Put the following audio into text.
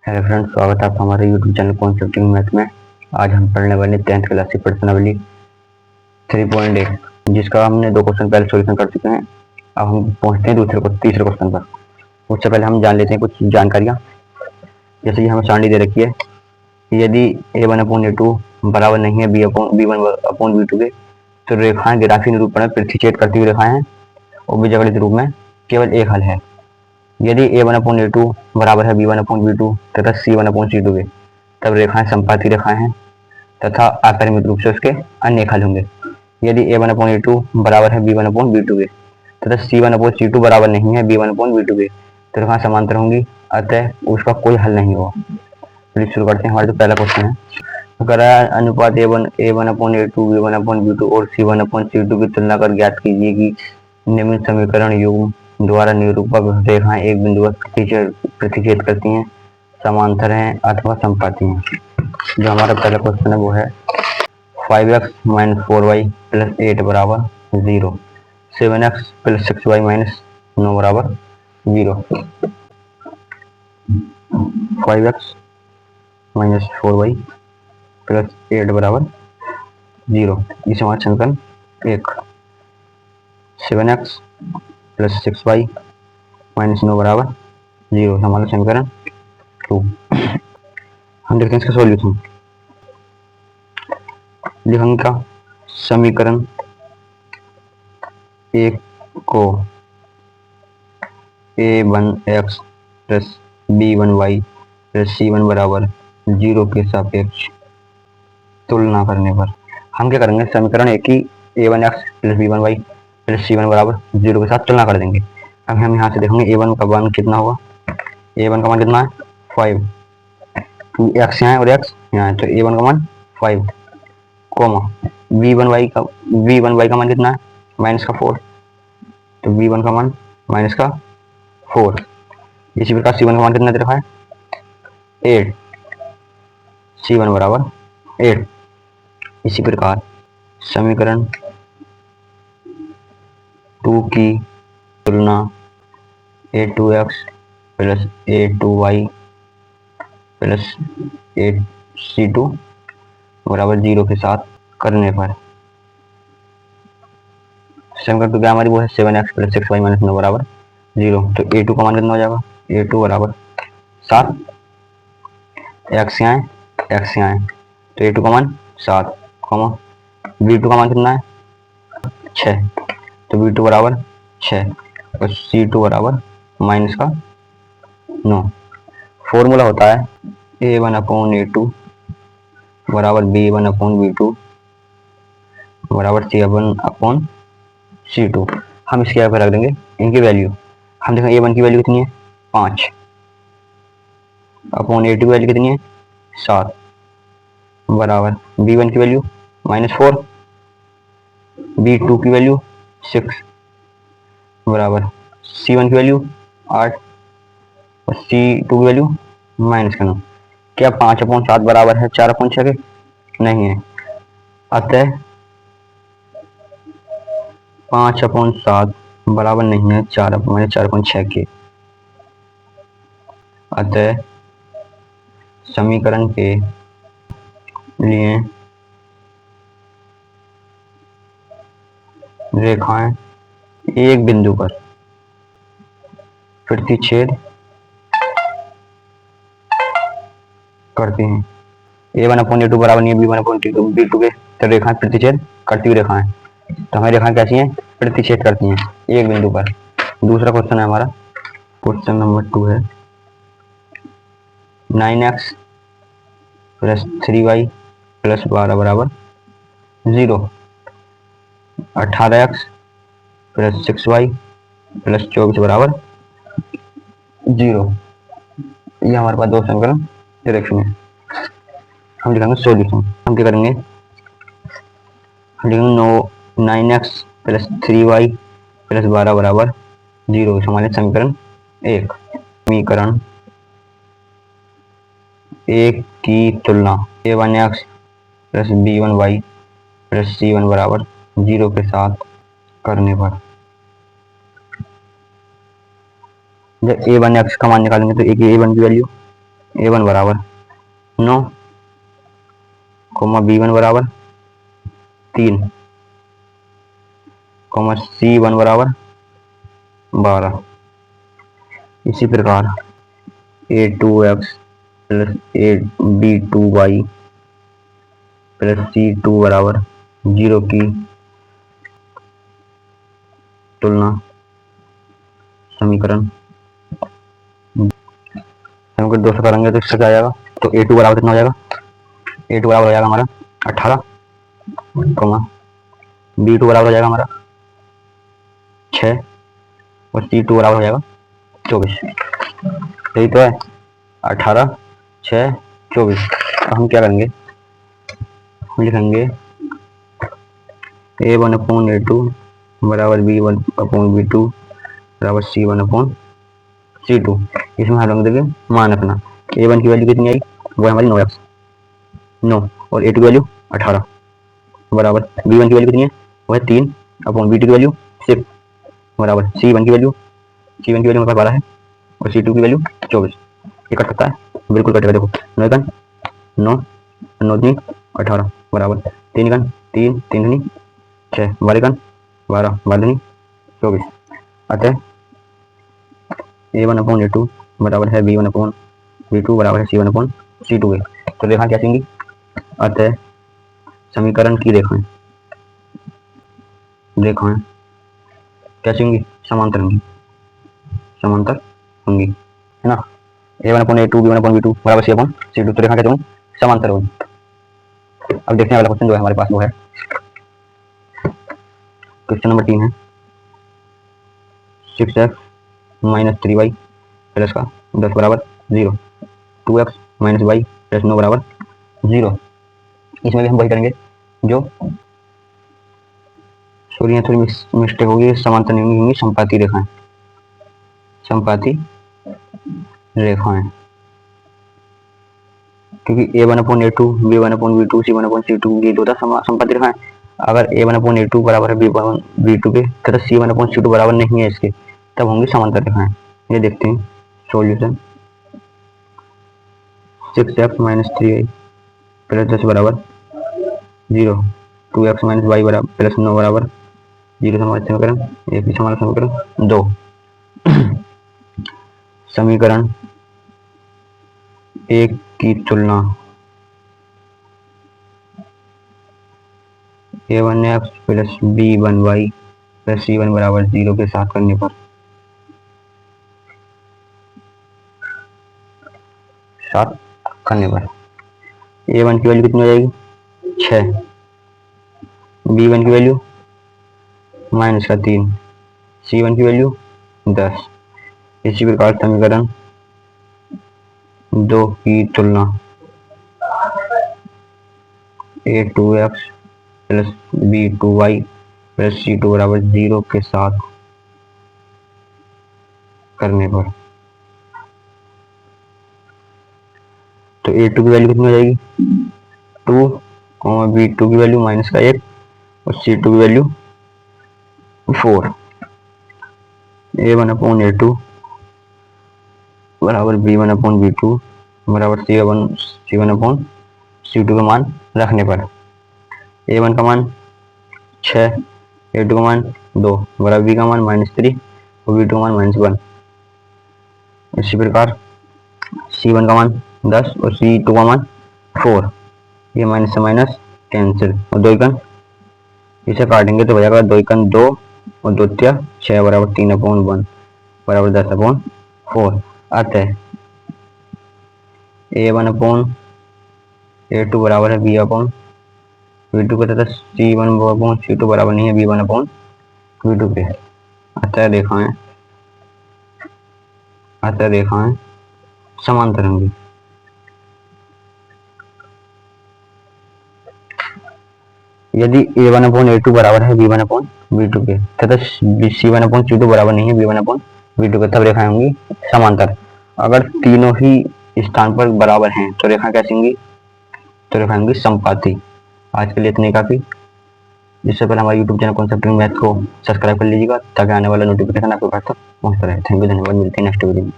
Hello friends, स्वागत है आपका हमारे यूट्यूब चैनल कॉन्सेप्टिंग मैथ में। आज हम पढ़ने वाले 10th क्लास की प्रश्नावली 3.1, जिसका हमने 2 क्वेश्चन पहले सॉल्यूशन कर चुके हैं। अब हम पहुंचते हैं तीसरे क्वेश्चन पर। उससे पहले हम जान लेते हैं कुछ जानकारियाँ। जैसे कि हमें सारणी दे रखी है कि यदि a1/a2 बराबर नहीं है b1/b2 के, तो रेखाएं ग्राफीय निरूपण में प्रतिच्छेद करती हुई रेखाएं हैं और बीजगणित रूप में केवल एक हल है। यदि a1/a2 बराबर है b1/b2 तथा c1/c2 के, तब रेखाएं संपाती रेखाएं हैं तथा अपरिमित रूप से उसके अन्य हल होंगे। यदि a1/a2 बराबर है b1/b2 के तथा c1/c2 बराबर नहीं है b1/b2 के, तो रेखाएं समांतर होंगी, अतः उसका कोई हल नहीं होगा। चलिए शुरू करते हैं। हमारा जो पहला क्वेश्चन है, अगर अनुपात a1/a2 b1/b2 और c1/c2 की तुलना कर ज्ञात कीजिए कि निम्न समीकरण युग्म द्वारा निरूपक रेखाएं एक बिंदु पर प्रतिच्छेद करती हैं, समांतर हैं अथवा संपाती हैं। जो हमारा पहला क्वेश्चन है वो है 5x - 4y + 8 बराबर 0, 7x + 6y - 9 बराबर 0। 5x - 4y + 8 बराबर 0, इसे हमारा समीकरण 1। 7x + 6y - 9 बराबर 0, हमारा समीकरण 2। हम देखते हैं इसका सॉल्यूशन। लिखेंगे का समीकरण 1 को a1x + b1y + c1 बराबर 0 के सापेक्ष तुलना करने पर हम क्या करेंगे, समीकरण 1 की a1x + b1y + c1 बराबर 0 के साथ तुलना कर देंगे। अब हम यहाँ से देखेंगे a1 का मान कितना होगा। a1 का मान कितना है 5, x यहाँ है और x यहाँ है, तो a1 का मान 5, कोमा b1y का मान कितना है -4, तो b1 का मान -4। इसी प्रकार c1 का मान कितना दे रखा है 8, c1 बराबर 8। इसी प्रकार समीकरण 2 की तुलना a2x + a2y + a c2 बराबर 0 के साथ करने पर समीकरण 2 क्या हमारी वो है 7x + 6y - 9 बराबर 0। तो a2 का मान कितना हो जाएगा, a2 बराबर 7, x यहाँ है x यहाँ है, तो a2 का मान 7, b2 का मान कितना है 6, तो b2 बराबर 6 और c2 बराबर -9। फॉर्मूला होता है a1/a2 बराबर b1/b2 बराबर c1/c2। हम इसके यहाँ पे रख देंगे इनकी वैल्यू। हम देखेंगे a1 की वैल्यू कितनी है 5, a2 की वैल्यू कितनी है 7 बराबर b1 की वैल्यू -4, b2 की वैल्यू 6 बराबर c1 की वैल्यू 8 और c2 की वैल्यू -9। क्या 5/7 बराबर है 4/6 के? नहीं है, अतः 5/7 बराबर नहीं है 4/6 के। अतः समीकरण के लिए रेखाएं एक बिंदु पर प्रतिच्छेद करती हैं। a1/a2 बराबर नहीं है b1/b2 के, तो रेखाएं प्रतिच्छेद करती हुई रेखाएं, तो हमारी रेखाएं कैसी हैं, प्रतिच्छेद करती हैं एक बिंदु पर। दूसरा क्वेश्चन है हमारा, क्वेश्चन नंबर 2 है 9x + 3y + 12 बराबर 0, 18x + 6y + 24 बराबर 0। ये हमारे पास दो समीकरण डायरेक्शन है। हम लिखेंगे सॉल्यूशन। हम क्या करेंगे, हम लिखेंगे 9x + 3y + 12 बराबर 0, हमारे समीकरण 1। समीकरण 1 की तुलना a1x + b1y + c1 बराबर 0 के साथ करने पर जब a1x का मान निकालेंगे तो एक a1 की वैल्यू A1 बराबर 9, B1 बराबर 3, C1 बराबर 12। इसी प्रकार A2x plus B2y plus C2 बराबर 0 की तुलना समीकरण 2 से करेंगे तो इससे क्या आ जाएगा, तो A2 बराबर कितना हो जाएगा, A2 बराबर हो जाएगा हमारा 18, B2 बराबर हो जाएगा हमारा 6 और C2 बराबर हो जाएगा 24। यही तो है, 18, 6, 24। हम क्या करेंगे, लिखेंगे A1/A2 बराबर B1/B2 बराबर C1/C2। इसमें हम लोग देखें मान रखना, A1 की वैल्यू कितनी आई, वो हमारी 9x 9 और A2 की वैल्यू 18 बराबर B1 की वैल्यू कितनी है, वो है 3/B2 की वैल्यू 6 बराबर C1 की वैल्यू हमारे पास 12 है और C2 की वैल्यू 24। ये कट सकता है, बिल्कुल कटेगा। देखो 9 9 18 बराबर 3 3 3 6 12 12 12 24। अतः A1/A2 बराबर है B1/B2 बराबर है C1/C2 के। तो रेखा क्या चाहिए, अतः समीकरण की रेखाएं क्या चाहिए, समांतर होंगी, है ना। A1/A2 B1/B2 बराबर C/C2, तो रेखा क्या चाहिए, समांतर होगी। अब देखने वाला क्वेश्चन जो है हमारे पास वो है क्वेश्चन नंबर 3 है 6x - 3y प्लस का 10 बराबर 0, 2x - y प्लस 9 बराबर 0। इसमें भी हम वही करेंगे जो, सॉरी यहाँ थोड़ी मिस्टेक होगी, समांतर नहीं होंगी, संपाती रेखाएं, क्योंकि A1/A2 B1/B2 C1/C2 ये दो संपाती रेखाएं। अगर A1/A2 बराबर है B1/B2 के तथा C1/C2 बराबर नहीं है इसके, तब होंगी समांतर रेखाएं। ये देखते हैं सॉल्यूशन। 6x - 3y प्लस 10 बराबर 0, 2x - y बराबर प्लस 9 बराबर 0। हमारा समीकरण एक, हमारा समीकरण 2। समीकरण 1 की तुलना A1x plus B1y plus C1 बराबर 0 के साथ करने पर A1 की वैल्यू कितनी हो जाएगी, 6, B1 की वैल्यू -3, C1 की वैल्यू 10। इसी प्रकार समीकरण 2 की तुलना A2x plus B2y plus C2 बराबर 0 के साथ करने पर, तो A2 की वैल्यु कितनी हो जाएगी, 2, B2 की वैल्यू -1 और C2 की वैल्यू 4। A1/A2 बराबर B1/B2 बराबर C1/C2 का मान रखने पर A1 का मान 6, A2 का मान 2 बराबर B का मान -3 और B2 का मान -1। इसी प्रकार C1 का मान 10 और C2 का मान 4। ये माइनस से माइनस कैंसिल और 2 इसे काटेंगे तो हो जाएगा 2 2 और 2 6 बराबर 3/1 बराबर 10/4। अतः A1/A2 बराबर है B/B2 के तथा C1/C2 बराबर नहीं है B1/B2 के। अतः रेखाएं समांतर होंगी। यदि A1/A2 बराबर है B1/B2 के तथा C1/C2 बराबर नहीं है B1/B2 के, तब रेखाएं होंगी समांतर। अगर तीनों ही स्थान पर बराबर हैं तो रेखा कैसी होंगी, तो रेखा होंगी संपाती। आज के लिए इतने काफी। इससे पहले हमारे YouTube चैनल कॉन्सेप्ट मैथ को सब्सक्राइब कर लीजिएगा ताकि आने वाला नोटिफिकेशन आपके पास तक पहुंचता रहे। थैंक यू, धन्यवाद। मिलते हैं नेक्स्ट वीडियो में।